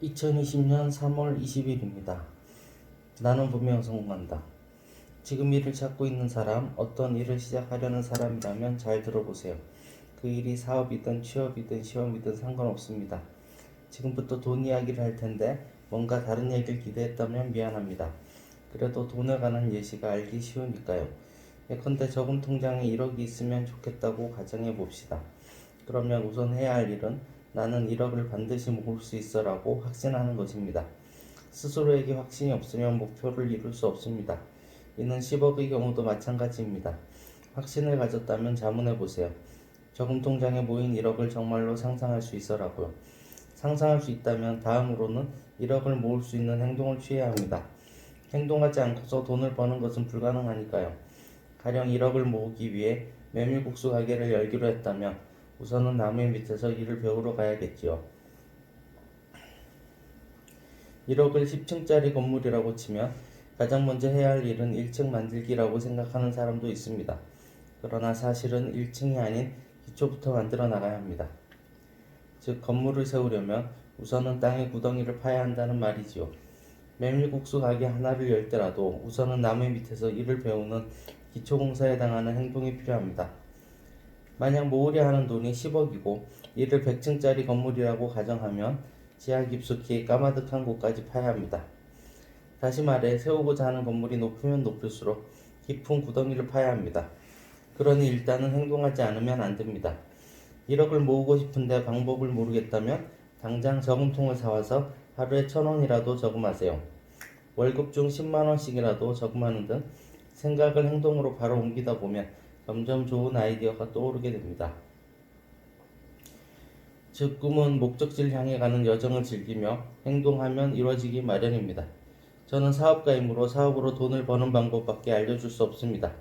2020년 3월 20일입니다. 나는 분명 성공한다. 지금 일을 찾고 있는 사람, 어떤 일을 시작하려는 사람이라면 잘 들어보세요. 그 일이 사업이든 취업이든 시험이든 상관없습니다. 지금부터 돈 이야기를 할 텐데 뭔가 다른 얘기를 기대했다면 미안합니다. 그래도 돈에 관한 예시가 알기 쉬우니까요. 예컨대 저금 통장에 1억이 있으면 좋겠다고 가정해 봅시다. 그러면 우선 해야 할 일은 나는 1억을 반드시 모을 수 있어 라고 확신하는 것입니다. 스스로에게 확신이 없으면 목표를 이룰 수 없습니다. 이는 10억의 경우도 마찬가지입니다. 확신을 가졌다면 자문해 보세요. 저금 통장에 모인 1억을 정말로 상상할 수 있어 라고요. 상상할 수 있다면 다음으로는 1억을 모을 수 있는 행동을 취해야 합니다. 행동하지 않고서 돈을 버는 것은 불가능하니까요. 가령 1억을 모으기 위해 메밀국수 가게를 열기로 했다면 우선은 나무 밑에서 일을 배우러 가야겠지요. 1억을 10층짜리 건물이라고 치면 가장 먼저 해야 할 일은 1층 만들기라고 생각하는 사람도 있습니다. 그러나 사실은 1층이 아닌 기초부터 만들어 나가야 합니다. 즉 건물을 세우려면 우선은 땅에 구덩이를 파야 한다는 말이지요. 메밀국수 가게 하나를 열 때라도 우선은 나무 밑에서 일을 배우는 기초공사에 해당하는 행동이 필요합니다. 만약 모으려 하는 돈이 10억이고 이를 100층짜리 건물이라고 가정하면 지하 깊숙이 까마득한 곳까지 파야 합니다. 다시 말해 세우고자 하는 건물이 높으면 높을수록 깊은 구덩이를 파야 합니다. 그러니 일단은 행동하지 않으면 안 됩니다. 1억을 모으고 싶은데 방법을 모르겠다면 당장 저금통을 사와서 하루에 1,000원이라도 저금하세요. 월급 중 10만원씩이라도 저금하는 등 생각을 행동으로 바로 옮기다 보면 점점 좋은 아이디어가 떠오르게 됩니다. 즉 꿈은 목적지를 향해 가는 여정을 즐기며 행동하면 이루어지기 마련입니다. 저는 사업가이므로 사업으로 돈을 버는 방법밖에 알려줄 수 없습니다.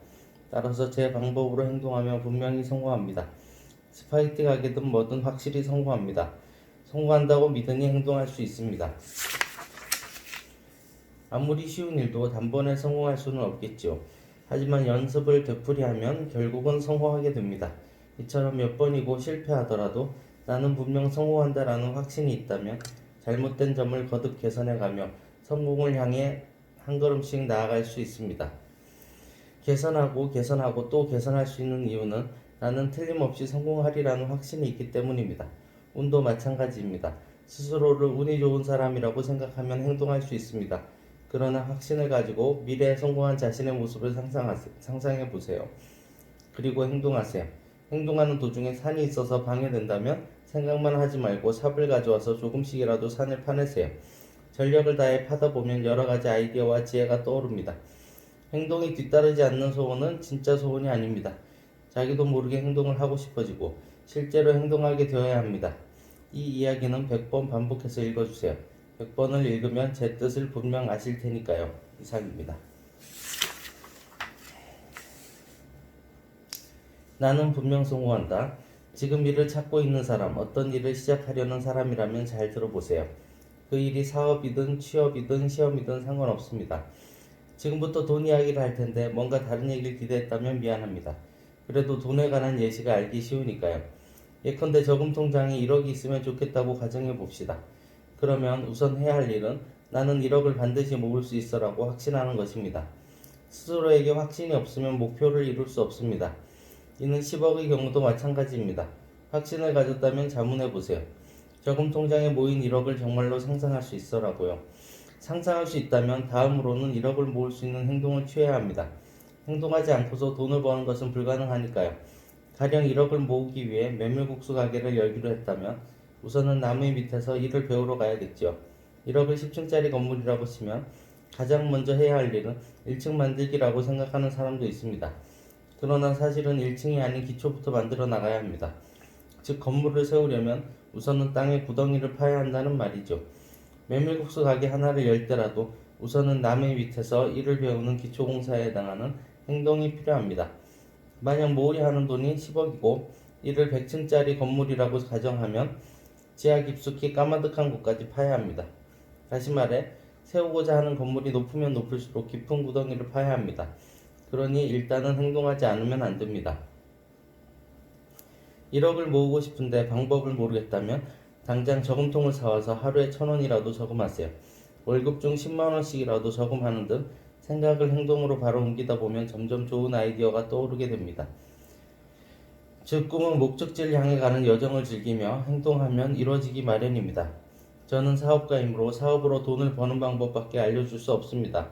따라서 제 방법으로 행동하면 분명히 성공합니다. 스파게티 가게든 뭐든 확실히 성공합니다. 성공한다고 믿으니 행동할 수 있습니다. 아무리 쉬운 일도 단번에 성공할 수는 없겠지요. 하지만 연습을 되풀이하면 결국은 성공하게 됩니다. 이처럼 몇 번이고 실패하더라도 나는 분명 성공한다라는 확신이 있다면 잘못된 점을 거듭 개선해가며 성공을 향해 한 걸음씩 나아갈 수 있습니다. 개선하고 또 개선할 수 있는 이유는 나는 틀림없이 성공하리라는 확신이 있기 때문입니다. 운도 마찬가지입니다. 스스로를 운이 좋은 사람이라고 생각하면 행동할 수 있습니다. 그러나 확신을 가지고 미래에 성공한 자신의 모습을 상상해 보세요. 그리고 행동하세요. 행동하는 도중에 산이 있어서 방해된다면 생각만 하지 말고 삽을 가져와서 조금씩이라도 산을 파내세요. 전력을 다해 파다 보면 여러 가지 아이디어와 지혜가 떠오릅니다. 행동이 뒤따르지 않는 소원은 진짜 소원이 아닙니다. 자기도 모르게 행동을 하고 싶어지고 실제로 행동하게 되어야 합니다. 이 이야기는 100번 반복해서 읽어주세요. 100번을 읽으면 제 뜻을 분명 아실 테니까요. 이상입니다. 나는 분명 성공한다. 지금 일을 찾고 있는 사람, 어떤 일을 시작하려는 사람이라면 잘 들어보세요. 그 일이 사업이든 취업이든 시험이든 상관없습니다. 지금부터 돈 이야기를 할 텐데 뭔가 다른 얘기를 기대했다면 미안합니다. 그래도 돈에 관한 예시가 알기 쉬우니까요. 예컨대 저금 통장에 1억이 있으면 좋겠다고 가정해 봅시다. 그러면 우선 해야 할 일은 나는 1억을 반드시 모을 수 있어 라고 확신하는 것입니다. 스스로에게 확신이 없으면 목표를 이룰 수 없습니다. 이는 10억의 경우도 마찬가지입니다. 확신을 가졌다면 자문해 보세요. 저금 통장에 모인 1억을 정말로 상상할 수 있어 라고요. 상상할 수 있다면 다음으로는 1억을 모을 수 있는 행동을 취해야 합니다. 행동하지 않고서 돈을 버는 것은 불가능하니까요. 가령 1억을 모으기 위해 메밀국수 가게를 열기로 했다면 우선은 나무 밑에서 일을 배우러 가야겠지요. 1억을 10층짜리 건물이라고 치면 가장 먼저 해야 할 일은 1층 만들기라고 생각하는 사람도 있습니다. 그러나 사실은 1층이 아닌 기초부터 만들어 나가야 합니다. 즉 건물을 세우려면 우선은 땅에 구덩이를 파야 한다는 말이죠. 메밀국수 가게 하나를 열 때라도 우선은 나무 밑에서 일을 배우는 기초공사에 해당하는 행동이 필요합니다. 만약 모으려 하는 돈이 10억이고 이를 100층짜리 건물이라고 가정하면 지하 깊숙이 까마득한 곳까지 파야 합니다. 다시 말해 세우고자 하는 건물이 높으면 높을수록 깊은 구덩이를 파야 합니다. 그러니 일단은 행동하지 않으면 안 됩니다. 1억을 모으고 싶은데 방법을 모르겠다면 당장 저금통을 사와서 하루에 1,000원이라도 저금하세요. 월급 중 10만 원씩이라도 저금하는 등 생각을 행동으로 바로 옮기다 보면 점점 좋은 아이디어가 떠오르게 됩니다. 즉 꿈은 목적지를 향해 가는 여정을 즐기며 행동하면 이루어지기 마련입니다. 저는 사업가이므로 사업으로 돈을 버는 방법밖에 알려줄 수 없습니다.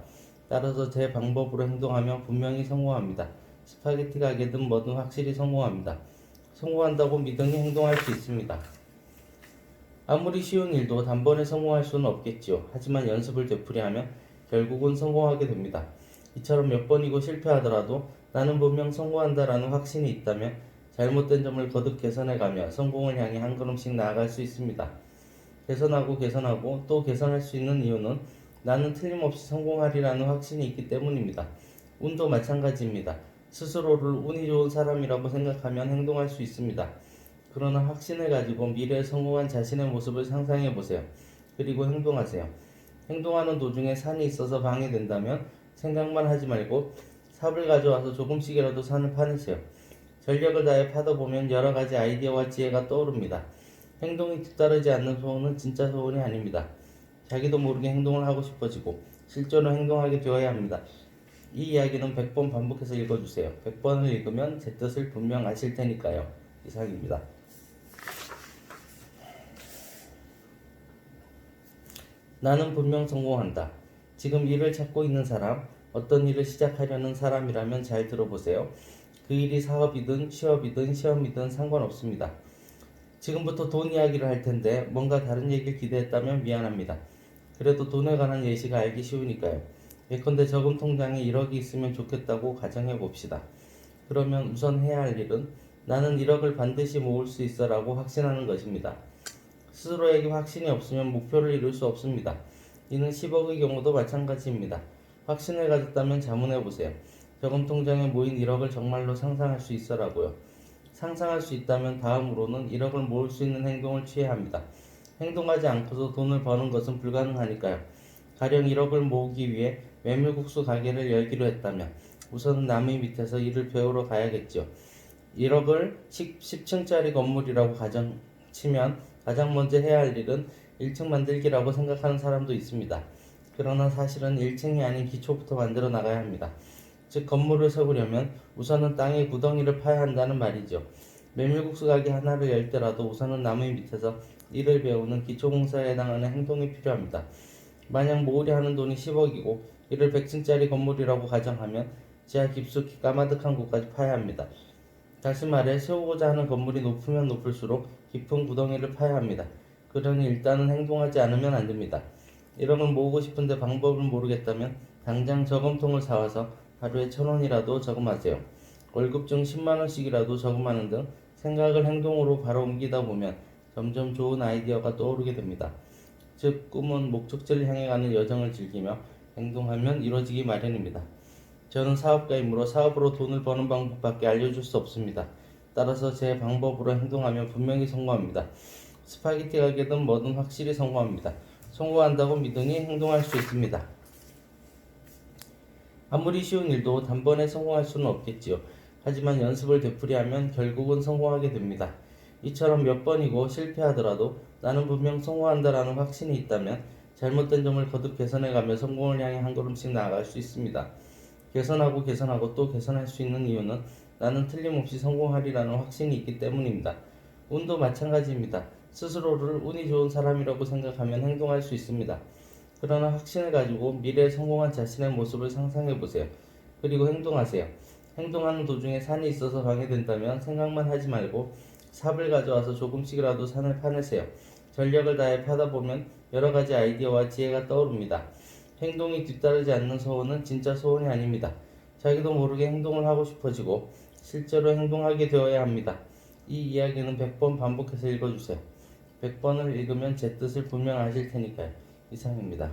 따라서 제 방법으로 행동하면 분명히 성공합니다. 스파게티 가게든 뭐든 확실히 성공합니다. 성공한다고 믿으니 행동할 수 있습니다. 아무리 쉬운 일도 단번에 성공할 수는 없겠지요. 하지만 연습을 되풀이하면 결국은 성공하게 됩니다. 이처럼 몇 번이고 실패하더라도 나는 분명 성공한다라는 확신이 있다면 잘못된 점을 거듭 개선해가며 성공을 향해 한 걸음씩 나아갈 수 있습니다. 개선하고 또 개선할 수 있는 이유는 나는 틀림없이 성공하리라는 확신이 있기 때문입니다. 운도 마찬가지입니다. 스스로를 운이 좋은 사람이라고 생각하면 행동할 수 있습니다. 그러나 확신을 가지고 미래에 성공한 자신의 모습을 상상해 보세요. 그리고 행동하세요. 행동하는 도중에 산이 있어서 방해된다면 생각만 하지 말고 삽을 가져와서 조금씩이라도 산을 파내세요. 전력을 다해 파다 보면 여러 가지 아이디어와 지혜가 떠오릅니다. 행동이 뒤따르지 않는 소원은 진짜 소원이 아닙니다. 자기도 모르게 행동을 하고 싶어지고 실제로 행동하게 되어야 합니다. 이 이야기는 100번 반복해서 읽어주세요. 100번을 읽으면 제 뜻을 분명 아실 테니까요. 이상입니다. 나는 분명 성공한다. 지금 일을 찾고 있는 사람, 어떤 일을 시작하려는 사람이라면 잘 들어보세요. 그 일이 사업이든 취업이든 시험이든 상관없습니다. 지금부터 돈 이야기를 할 텐데 뭔가 다른 얘기를 기대했다면 미안합니다. 그래도 돈에 관한 예시가 알기 쉬우니까요. 예컨대 저금 통장에 1억이 있으면 좋겠다고 가정해 봅시다. 그러면 우선 해야 할 일은 나는 1억을 반드시 모을 수 있어 라고 확신하는 것입니다. 스스로에게 확신이 없으면 목표를 이룰 수 없습니다. 이는 10억의 경우도 마찬가지입니다. 확신을 가졌다면 자문해 보세요. 저금 통장에 모인 1억을 정말로 상상할 수 있어 라고요. 상상할 수 있다면 다음으로는 1억을 모을 수 있는 행동을 취해야 합니다. 행동하지 않고서 돈을 버는 것은 불가능하니까요. 가령 1억을 모으기 위해 메밀국수 가게를 열기로 했다면 우선은 남의 밑에서 일을 배우러 가야겠죠. 1억을 10층짜리 건물이라고 가정치면 가장 먼저 해야 할 일은 1층 만들기라고 생각하는 사람도 있습니다. 그러나 사실은 1층이 아닌 기초부터 만들어 나가야 합니다. 즉 건물을 세우려면 우선은 땅에 구덩이를 파야 한다는 말이죠. 메밀국수 가게 하나를 열 때라도 우선은 남의 밑에서 일을 배우는 기초공사에 해당하는 행동이 필요합니다. 만약 모으려 하는 돈이 10억이고 이를 100층짜리 건물이라고 가정하면 지하 깊숙이 까마득한 곳까지 파야 합니다. 다시 말해 세우고자 하는 건물이 높으면 높을수록 깊은 구덩이를 파야 합니다. 그러니 일단은 행동하지 않으면 안 됩니다. 1억을 모으고 싶은데 방법을 모르겠다면 당장 저금통을 사와서 하루에 1,000원이라도 저금하세요. 월급 중 10만 원씩이라도 저금하는 등 생각을 행동으로 바로 옮기다 보면 점점 좋은 아이디어가 떠오르게 됩니다. 즉 꿈은 목적지를 향해 가는 여정을 즐기며 행동하면 이루어지기 마련입니다. 저는 사업가이므로 사업으로 돈을 버는 방법밖에 알려줄 수 없습니다. 따라서 제 방법으로 행동하면 분명히 성공합니다. 스파게티 가게든 뭐든 확실히 성공합니다. 성공한다고 믿으니 행동할 수 있습니다. 아무리 쉬운 일도 단번에 성공할 수는 없겠지요. 하지만 연습을 되풀이하면 결국은 성공하게 됩니다. 이처럼 몇 번이고 실패하더라도 나는 분명 성공한다라는 확신이 있다면 잘못된 점을 거듭 개선해가며 성공을 향해 한 걸음씩 나아갈 수 있습니다. 개선하고 또 개선할 수 있는 이유는 나는 틀림없이 성공하리라는 확신이 있기 때문입니다. 운도 마찬가지입니다. 스스로를 운이 좋은 사람이라고 생각하면 행동할 수 있습니다. 그러나 확신을 가지고 미래에 성공한 자신의 모습을 상상해 보세요. 그리고 행동하세요. 행동하는 도중에 산이 있어서 방해된다면 생각만 하지 말고 삽을 가져와서 조금씩이라도 산을 파내세요. 전력을 다해 파다 보면 여러 가지 아이디어와 지혜가 떠오릅니다. 행동이 뒤따르지 않는 소원은 진짜 소원이 아닙니다. 자기도 모르게 행동을 하고 싶어지고 실제로 행동하게 되어야 합니다. 이 이야기는 100번 반복해서 읽어주세요. 100번을 읽으면 제 뜻을 분명 아실 테니까요. 이상입니다.